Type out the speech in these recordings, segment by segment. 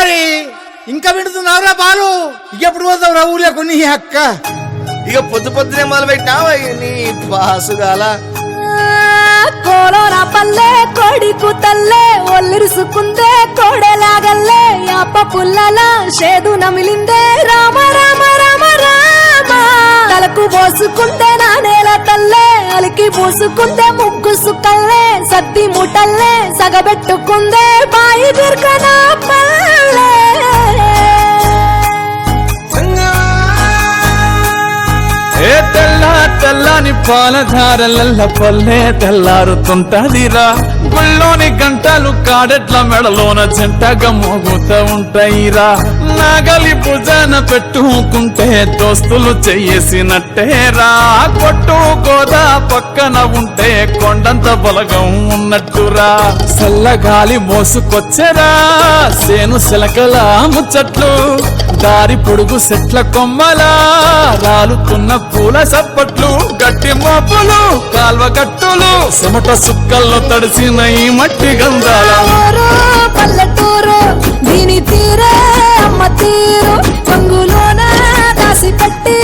కుమారి ఇంకా వింటున్నావురా బాలు? ఎప్పుడు పోతావురా ఊళ్ళో కొన్ని అక్క? ఇక పొద్దునే మొదలు పెట్టినావా నీ పాసుగాల? కోలోన పల్లె కోడి కూతల్లే ఒల్లిరుసుకుందే కోడెలాగల్లే యాప పుల్లల షేదు నమిలిందే రామ రామ రామ రామ తలకు పోసుకుందే నా నేల తల్లే అలికి పూసుకుందే ముగ్గు సుక్కల్లే సత్తి ముటల్లే సగబెట్టుకుందే బాయి దుర్గన పల్లె ఏ తెల్లని పాలధారలల్ల పల్లె తెల్లారుతుంటదిరా. గుళ్ళోని గంటలు కాడెట్ల మెడలోన జంటగా మోగుతూ ఉంటాయిరా. నాగలి భుజాన పెట్టుకుంటే దోస్తులు చెయ్యేసినట్టేరా. కొట్టు గోదా పక్కన ఉంటే కొండంత బలగం ఉన్నట్టురా. చల్లగాలి మోసుకొచ్చెరా సేను శిలకల ముచ్చట్లు. దారి పొడుగు చెట్ల కొమ్మలా రాలుతున్న పూల సప్పట్లు. గట్టి మోపులు కాల్వ గట్టులు చెమట సుక్కల్లో తడిసిన ఈ మట్టి గంధాల. పల్లెటూరు దీని తీరే అమ్మ తీరు కొంగులోన దాసి పట్టి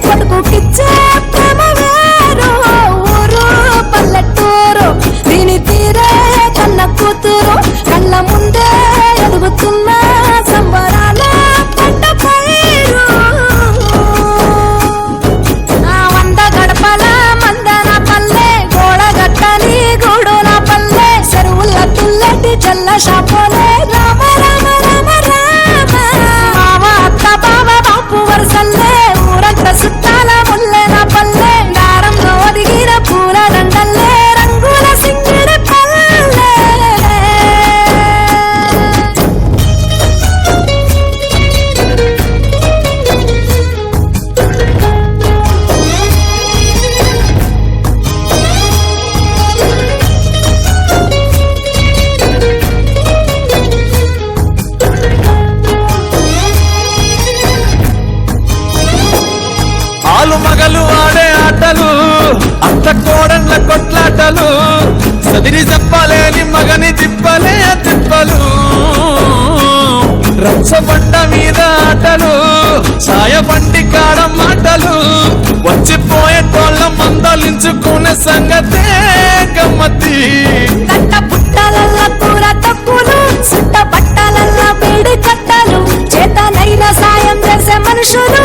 కొడుకుకిచ్చే ప్రేమ వేరు. ఊరు పల్లెటూరు దీని తీరే కన్న కూతురు కళ్ళ ముందే ఎదుగుతున్న సంబరాల పంట పైరు. వంద గడపల మందన పల్లె గోడగట్టని గూడుల పల్లె చెరువుల తుల్లటి చల్ల షాపోలే రామ రామ రామ రామ మామ అత్త బావ బాపు వరసల్లే ఊరంట సుట్టాల ముల్లెన పల్లె దారంలో ఒదిగిన పూల దండల్లే రంగుల సింగిడి పల్లె. ఆలు మగలు ఆడే ఆటలు అత్త కోడళ్ళ కొట్లాటలు. సదిరి చెప్పలేని మగని తిప్పలే తిప్పలు. రచ్చబండ మీద ఆటలు ఛాయ బండి కాడ మాటలు. వచ్చిపోయేటోళ్ళ మందలించుకునే సంగతే గమ్మతి. కట్ట పుట్టలల్ల కూర తక్కువలు సుట్ట బట్టలల్ల వేడి కట్టలు చేతనైన సాయం చేసే మనుషులు